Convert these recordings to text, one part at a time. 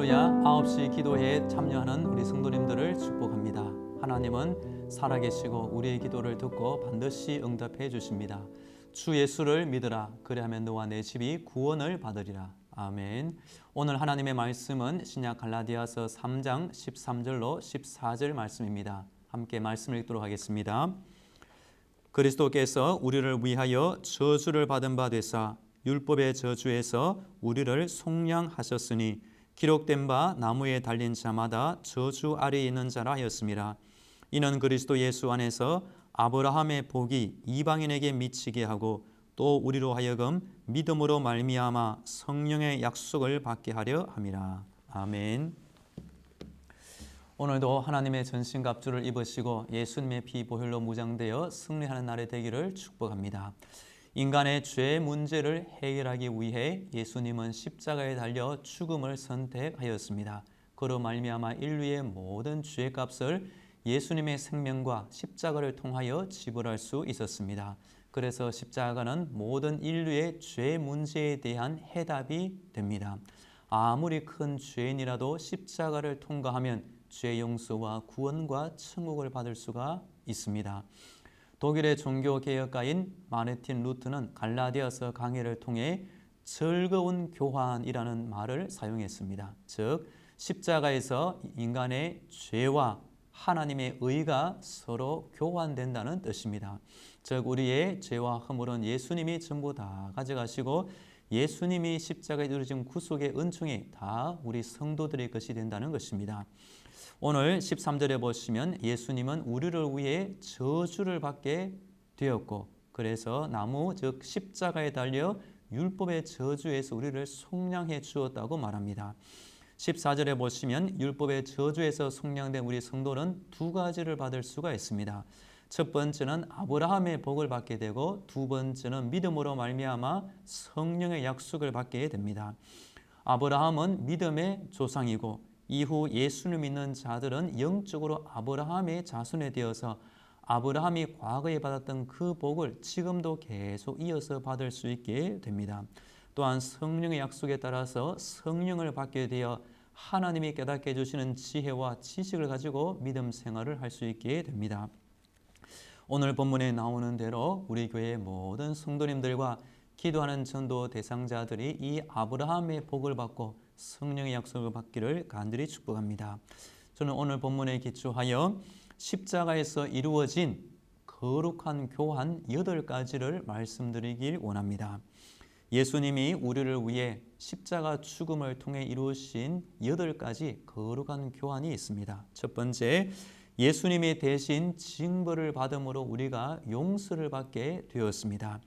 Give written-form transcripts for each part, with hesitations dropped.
할렐루야. 9시 기도회에 참여하는 우리 성도님들을 축복합니다. 하나님은 살아계시고 우리의 기도를 듣고 반드시 응답해 주십니다. 주 예수를 믿으라. 그리하면 너와 내 집이 구원을 받으리라. 아멘. 오늘 하나님의 말씀은 신약 갈라디아서 3장 13절로 14절 말씀입니다. 함께 말씀을 읽도록 하겠습니다. 그리스도께서 우리를 위하여 저주를 받은 바 되사 율법의 저주에서 우리를 속량하셨으니 기록된 바 나무에 달린 자마다 저주 아래에 있는 자라 하였습니다. 이는 그리스도 예수 안에서 아브라함의 복이 이방인에게 미치게 하고 또 우리로 하여금 믿음으로 말미암아 성령의 약속을 받게 하려 함이라. 아멘. 오늘도 하나님의 전신갑주를 입으시고 예수님의 피 보혈로 무장되어 승리하는 날이 되기를 축복합니다. 인간의 죄 문제를 해결하기 위해 예수님은 십자가에 달려 죽음을 선택하였습니다. 그로 말미암아 인류의 모든 죄의 값을 예수님의 생명과 십자가를 통하여 지불할 수 있었습니다. 그래서 십자가는 모든 인류의 죄 문제에 대한 해답이 됩니다. 아무리 큰 죄인이라도 십자가를 통과하면 죄 용서와 구원과 천국을 받을 수가 있습니다. 독일의 종교개혁가인 마르틴 루트는 갈라디아서 강해를 통해 즐거운 교환이라는 말을 사용했습니다. 즉 십자가에서 인간의 죄와 하나님의 의가 서로 교환된다는 뜻입니다. 즉 우리의 죄와 허물은 예수님이 전부 다 가져가시고 예수님이 십자가에 이루어진 구속의 은총이 다 우리 성도들의 것이 된다는 것입니다. 오늘 13절에 보시면 예수님은 우리를 위해 저주를 받게 되었고 그래서 나무 즉 십자가에 달려 율법의 저주에서 우리를 속량해 주었다고 말합니다. 14절에 보시면 율법의 저주에서 속량된 우리 성도는 두 가지를 받을 수가 있습니다. 첫 번째는 아브라함의 복을 받게 되고 두 번째는 믿음으로 말미암아 성령의 약속을 받게 됩니다. 아브라함은 믿음의 조상이고 이후 예수를 믿는 자들은 영적으로 아브라함의 자손이 되어서 아브라함이 과거에 받았던 그 복을 지금도 계속 이어서 받을 수 있게 됩니다. 또한 성령의 약속에 따라서 성령을 받게 되어 하나님이 깨닫게 해주시는 지혜와 지식을 가지고 믿음 생활을 할 수 있게 됩니다. 오늘 본문에 나오는 대로 우리 교회의 모든 성도님들과 기도하는 전도 대상자들이 이 아브라함의 복을 받고 성령의 약속을 받기를 간절히 축복합니다. 저는 오늘 본문에 기초하여 십자가에서 이루어진 거룩한 교환 8가지를 말씀드리길 원합니다. 예수님이 우리를 위해 십자가 죽음을 통해 이루신 8가지 거룩한 교환이 있습니다. 첫 번째, 예수님이 대신 징벌을 받음으로 우리가 용서를 받게 되었습니다.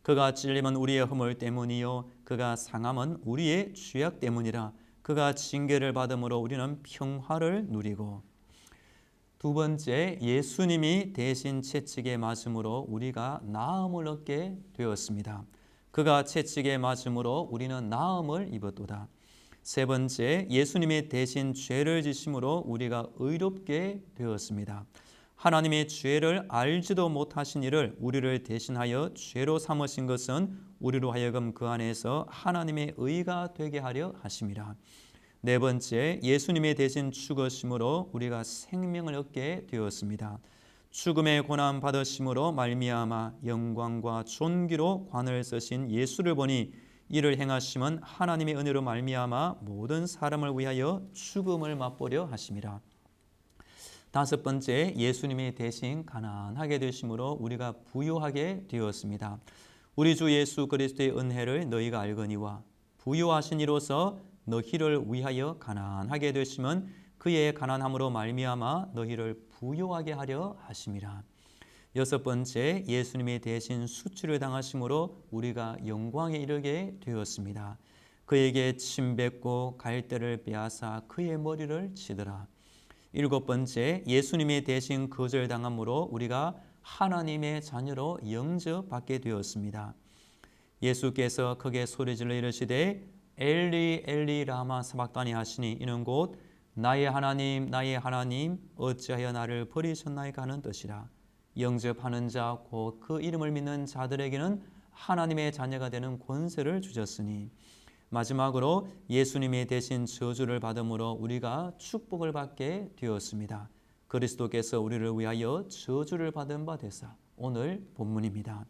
그가 찔림은 우리의 허물 때문이요 그가 상함은 우리의 죄악 때문이라. 그가 징계를 받음으로 우리는 평화를 누리고. 두 번째, 예수님이 대신 채찍에 맞음으로 우리가 나음을 얻게 되었습니다. 그가 채찍에 맞음으로 우리는 나음을 입었도다. 세 번째, 예수님이 대신 죄를 지심으로 우리가 의롭게 되었습니다. 하나님의 죄를 알지도 못하신 이를 우리를 대신하여 죄로 삼으신 것은 우리로 하여금 그 안에서 하나님의 의가 되게 하려 하심이라. 네 번째, 예수님의 대신 죽으심으로 우리가 생명을 얻게 되었습니다. 죽음의 고난 받으심으로 말미암아 영광과 존귀로 관을 쓰신 예수를 보니 이를 행하심은 하나님의 은혜로 말미암아 모든 사람을 위하여 죽음을 맛보려 하심이라. 다섯 번째, 예수님이 대신 가난하게 되심으로 우리가 부유하게 되었습니다. 우리 주 예수 그리스도의 은혜를 너희가 알거니와 부유하신 이로서 너희를 위하여 가난하게 되심은 그의 가난함으로 말미암아 너희를 부유하게 하려 하심이라. 여섯 번째, 예수님이 대신 수치를 당하심으로 우리가 영광에 이르게 되었습니다. 그에게 침 뱉고 갈대를 빼앗아 그의 머리를 치더라. 일곱 번째, 예수님이 대신 거절당함으로 우리가 하나님의 자녀로 영접받게 되었습니다. 예수께서 크게 소리질러 이르시되 엘리 엘리 라마 사박다니 하시니 이는 곧 나의 하나님 나의 하나님 어찌하여 나를 버리셨나이까 하는 뜻이라. 영접하는 자 곧 그 이름을 믿는 자들에게는 하나님의 자녀가 되는 권세를 주셨으니 마지막으로 예수님이 대신 저주를 받음으로 우리가 축복을 받게 되었습니다. 그리스도께서 우리를 위하여 저주를 받은 바 되사. 오늘 본문입니다.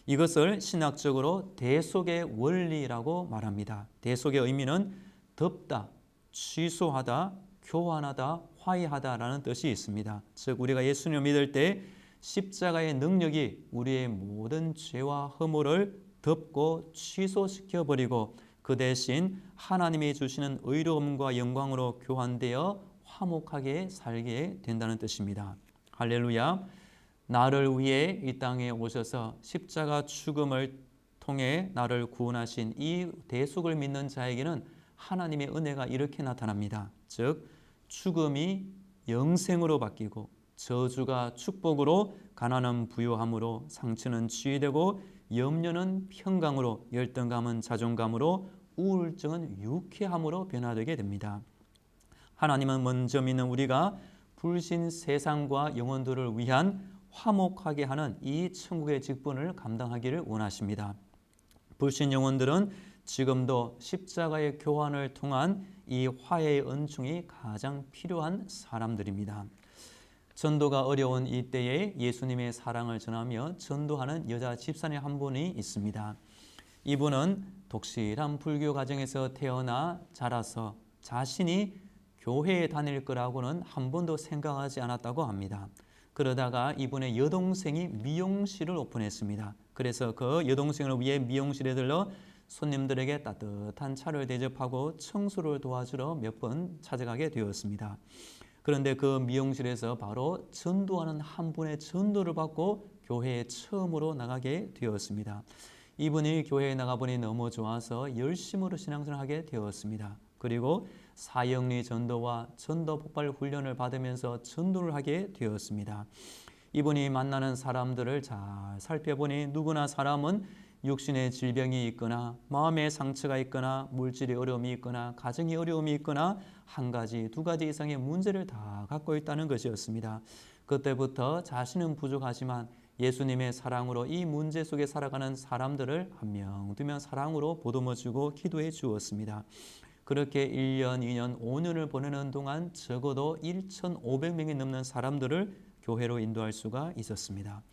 이것을 신학적으로 대속의 원리라고 말합니다. 대속의 의미는 덮다, 취소하다, 교환하다, 화해하다라는 뜻이 있습니다. 즉 우리가 예수님을 믿을 때 십자가의 능력이 우리의 모든 죄와 허물을 덮고 취소시켜 버리고 그 대신 하나님이 주시는 의로움과 영광으로 교환되어 화목하게 살게 된다는 뜻입니다. 할렐루야. 나를 위해 이 땅에 오셔서 십자가 죽음을 통해 나를 구원하신 이 대속을 믿는 자에게는 하나님의 은혜가 이렇게 나타납니다. 즉 죽음이 영생으로 바뀌고 저주가 축복으로, 가난은 부요함으로, 상처는 치유되고 염려는 평강으로, 열등감은 자존감으로, 우울증은 유쾌함으로 변화되게 됩니다. 하나님은 먼저 믿는 우리가 불신 세상과 영혼들을 위한 화목하게 하는 이 천국의 직분을 감당하기를 원하십니다. 불신 영혼들은 지금도 십자가의 교환을 통한 이 화해의 은총이 가장 필요한 사람들입니다. 전도가 어려운 이때에 예수님의 사랑을 전하며 전도하는 여자 집사님 한 분이 있습니다. 이분은 독실한 불교 가정에서 태어나 자라서 자신이 교회에 다닐 거라고는 한 번도 생각하지 않았다고 합니다. 그러다가 이분의 여동생이 미용실을 오픈했습니다. 그래서 그 여동생을 위해 미용실에 들러 손님들에게 따뜻한 차를 대접하고 청소를 도와주러 몇 번 찾아가게 되었습니다. 그런데 그 미용실에서 바로 전도하는 한 분의 전도를 받고 교회에 처음으로 나가게 되었습니다. 이분이 교회에 나가보니 너무 좋아서 열심으로 신앙생활을 하게 되었습니다. 그리고 사형리 전도와 전도 폭발 훈련을 받으면서 전도를 하게 되었습니다. 이분이 만나는 사람들을 잘 살펴보니 누구나 사람은 육신의 질병이 있거나 마음의 상처가 있거나 물질의 어려움이 있거나 가정의 어려움이 있거나 한 가지, 두 가지 이상의 문제를 다 갖고 있다는 것이었습니다. 그때부터 자신은 부족하지만 예수님의 사랑으로 이 문제 속에 살아가는 사람들을 한 명, 두 명 사랑으로 보듬어주고 기도해 주었습니다. 그렇게 1년, 2년, 5년을 보내는 동안 적어도 1,500명이 넘는 사람들을 교회로 인도할 수가 있었습니다.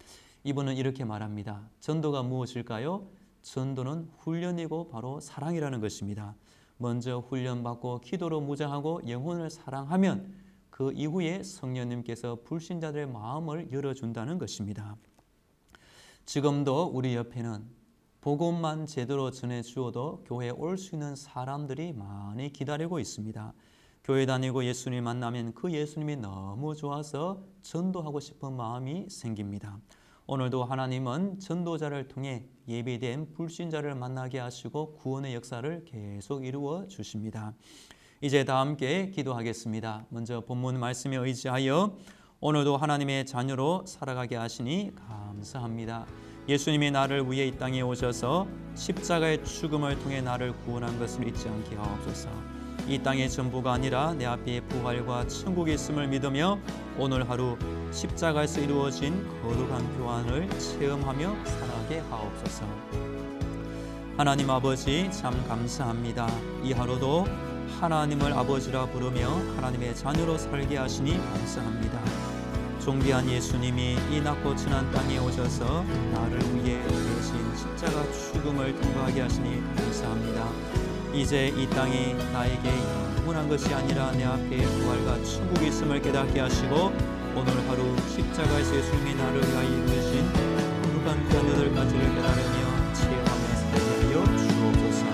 이분은 이렇게 말합니다. 전도가 무엇일까요? 전도는 훈련이고 바로 사랑이라는 것입니다. 먼저 훈련받고 기도로 무장하고 영혼을 사랑하면 그 이후에 성령님께서 불신자들의 마음을 열어준다는 것입니다. 지금도 우리 옆에는 복음만 제대로 전해주어도 교회에 올 수 있는 사람들이 많이 기다리고 있습니다. 교회 다니고 예수님 만나면 그 예수님이 너무 좋아서 전도하고 싶은 마음이 생깁니다. 오늘도 하나님은 전도자를 통해 예비된 불신자를 만나게 하시고 구원의 역사를 계속 이루어 주십니다. 이제 다 함께 기도하겠습니다. 먼저 본문 말씀에 의지하여 오늘도 하나님의 자녀로 살아가게 하시니 감사합니다. 예수님이 나를 위해 이 땅에 오셔서 십자가의 죽음을 통해 나를 구원한 것을 잊지 않게 하옵소서. 이 땅의 전부가 아니라 내 앞에 부활과 천국이 있음을 믿으며 오늘 하루 십자가에서 이루어진 거룩한 교환을 체험하며 살아가게 하옵소서. 하나님 아버지 참 감사합니다. 이 하루도 하나님을 아버지라 부르며 하나님의 자녀로 살게 하시니 감사합니다. 존귀한 예수님이 이 낮고 천한 땅에 오셔서 나를 위해 대신 십자가 죽음을 통과하게 하시니 감사합니다. 이제 이 땅이 나에게 영원한 것이 아니라 내 앞에 부활과 천국이 있음을 깨닫게 하시고 오늘 하루 십자가에서 예수님이 나를 위하여 이루신 거룩한 자녀들까지를 깨달으며 체험하며 살게 하여 주옵소서.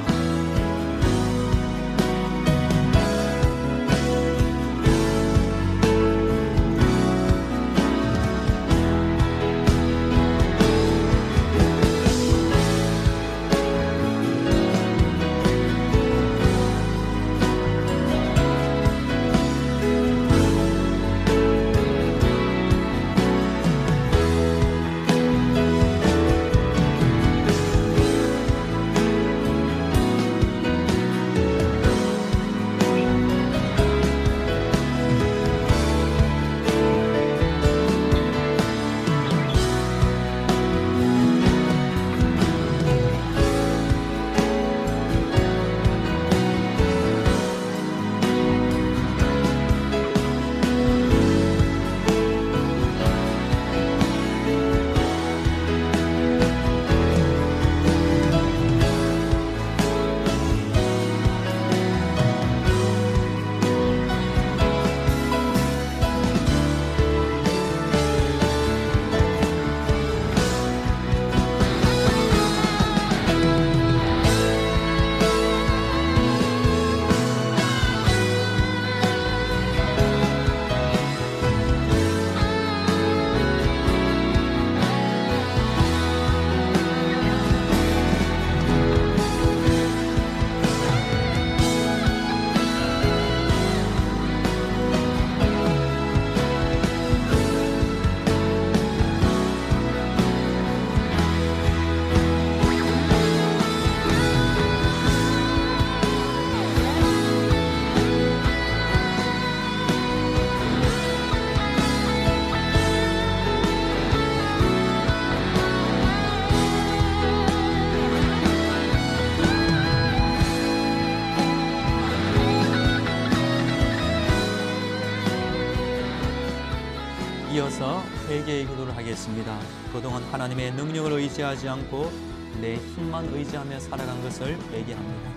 이어서 회개의 기도를 하겠습니다. 그동안 하나님의 능력을 의지하지 않고 내 힘만 의지하며 살아간 것을 회개합니다.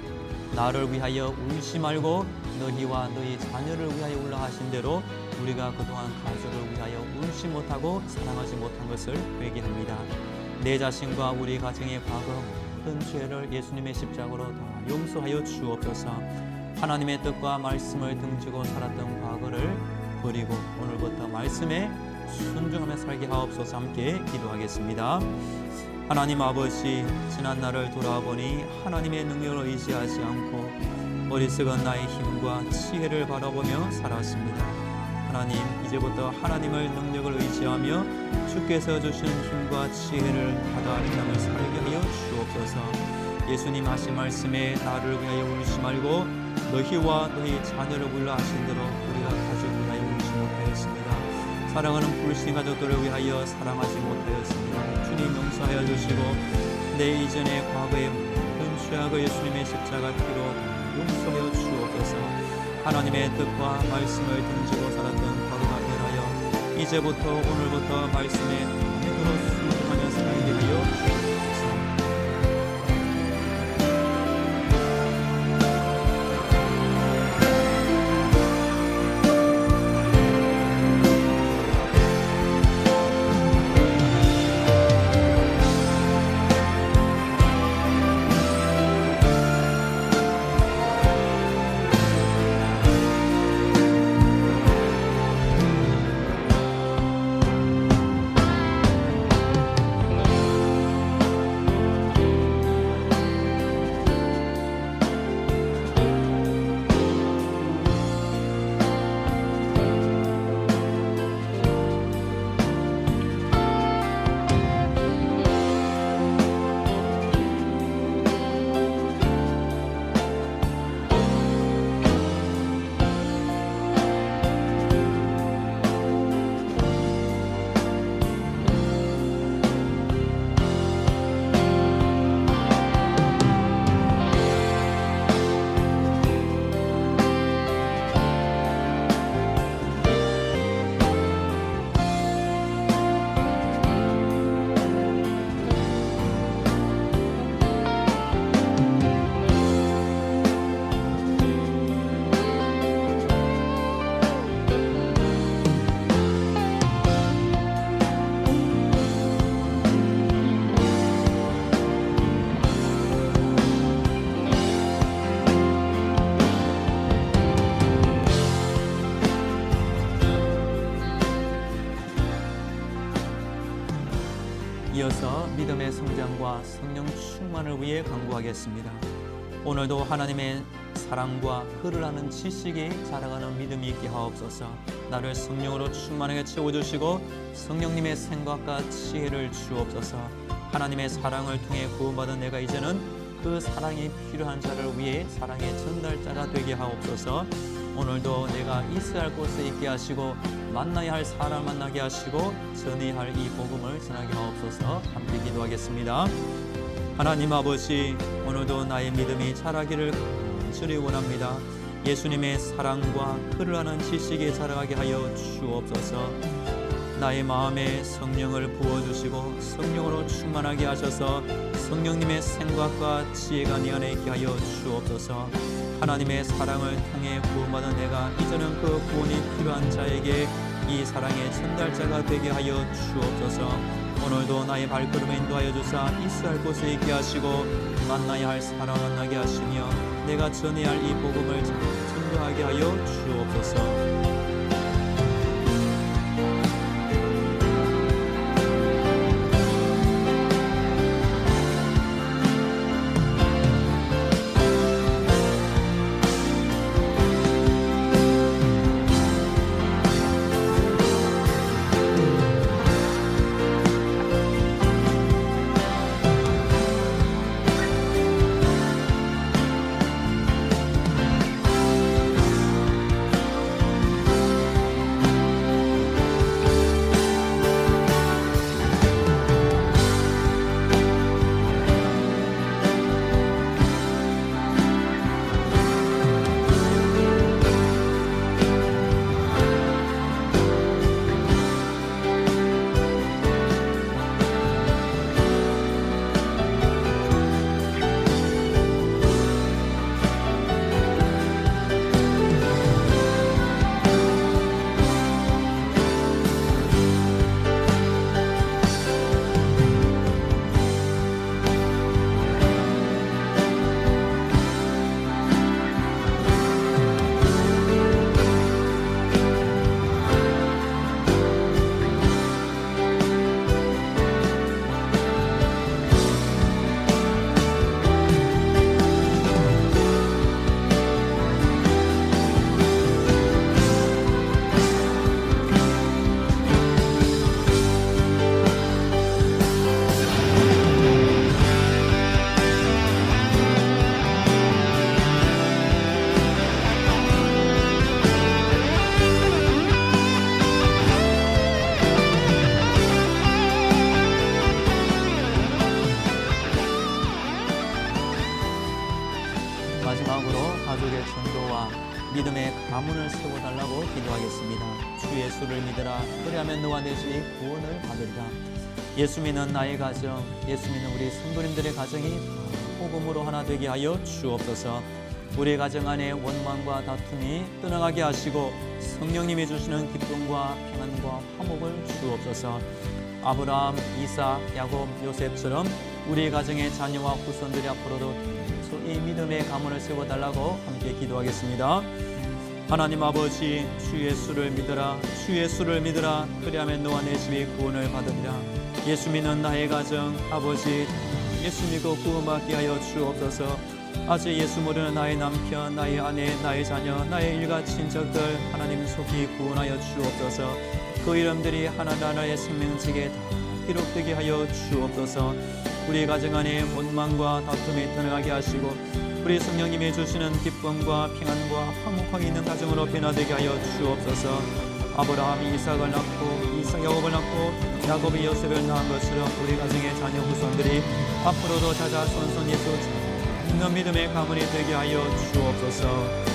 나를 위하여 울지 말고 너희와 너희 자녀를 위하여 울라 하신 대로 우리가 그동안 가족을 위하여 울지 못하고 사랑하지 못한 것을 회개합니다. 내 자신과 우리 가정의 과거 모든 죄를 예수님의 십자가로 다 용서하여 주옵소서. 하나님의 뜻과 말씀을 등지고 살았던 과거를 버리고 오늘부터 말씀에 순종하며 살게 하옵소서. 함께 기도하겠습니다. 하나님 아버지, 지난 날을 돌아보니 하나님의 능력을 의지하지 않고 어리석은 나의 힘과 지혜를 바라보며 살았습니다. 하나님, 이제부터 하나님의 능력을 의지하며 주께서 주신 힘과 지혜를 받아 이 땅을 살게 하여 주옵소서. 예수님 하신 말씀에 나를 위하여 울지 말고 너희와 너희 자녀를 위하여 하신 대로 우리가 가족을 위하여 울지 못하였습니다. 사랑하는 불신 가족들을 위하여 사랑하지 못하였습니다. 주님 용서하여 주시고 내 이전의 과거의 모든 죄악을 예수님의 십자가 피로 용서하여 주옵소서. 하나님의 뜻과 말씀을 등지고 살았던 과거가 변하여 이제부터 오늘부터 말씀에 믿음으로 순종하며 살게 하여 주옵소서. 이어서 믿음의 성장과 성령 충만을 위해 간구하겠습니다. 오늘도 하나님의 사랑과 그를 아는 지식이 자라가는 믿음이 있게 하옵소서. 나를 성령으로 충만하게 채워주시고 성령님의 생각과 지혜를 주옵소서. 하나님의 사랑을 통해 구원받은 내가 이제는 그 사랑이 필요한 자를 위해 사랑의 전달자가 되게 하옵소서. 오늘도 내가 있어야 할 곳에 있게 하시고 만나야 할 사람을 만나게 하시고 전해야 할 이 복음을 전하게 하옵소서. 함께 기도하겠습니다. 하나님 아버지, 오늘도 나의 믿음이 자라기를 간절히 원합니다. 예수님의 사랑과 그를 아는 지식에 자라가게 하여 주옵소서. 나의 마음에 성령을 부어주시고 성령으로 충만하게 하셔서 성령님의 생각과 지혜가 내 안에 있게 하여 주옵소서. 하나님의 사랑을 통해 구원받은 내가 이제는 그 구원이 필요한 자에게 이 사랑의 전달자가 되게 하여 주옵소서. 오늘도 나의 발걸음을 인도하여 주사 있어야 할 곳에 있게 하시고 만나야 할 사람 만나게 하시며 내가 전해야 할 이 복음을 전도하게 하여 주옵소서. 믿음의 가문을 세워달라고 기도하겠습니다. 주 예수를 믿으라. 그리하면 너와 내 집이 구원을 받으리라. 예수 믿는 나의 가정, 예수 믿는 우리 성도님들의 가정이 복음으로 하나 되게 하여 주옵소서. 우리 가정 안에 원망과 다툼이 떠나가게 하시고 성령님이 주시는 기쁨과 평안과 화목을 주옵소서. 아브라함, 이삭, 야곱, 요셉처럼 우리 가정의 자녀와 후손들이 앞으로도 계속 이 믿음의 가문을 세워달라고 함께 기도하겠습니다. 하나님 아버지, 주 예수를 믿으라. 주 예수를 믿으라. 그리하면 너와 내 집이 구원을 받으리라. 예수 믿는 나의 가정, 아버지 예수 믿고 구원받게 하여 주옵소서. 아직 예수 모르는 나의 남편, 나의 아내, 나의 자녀, 나의 일가 친척들 하나님 속히 구원하여 주옵소서. 그 이름들이 하나님의 생명책에 다 기록되게 하여 주옵소서. 우리 가정 안에 원망과 다툼이 떠나가게 하시고 우리 성령님이 주시는 기쁨과 평안과 화목하게 있는 가정으로 변화되게 하여 주옵소서. 아브라함이 이삭을 낳고 이삭 야곱을 낳고 야곱이 요셉을 낳은 것처럼 우리 가정의 자녀 후손들이 앞으로도 자자손손 예수 있는 믿음의 가문이 되게 하여 주옵소서.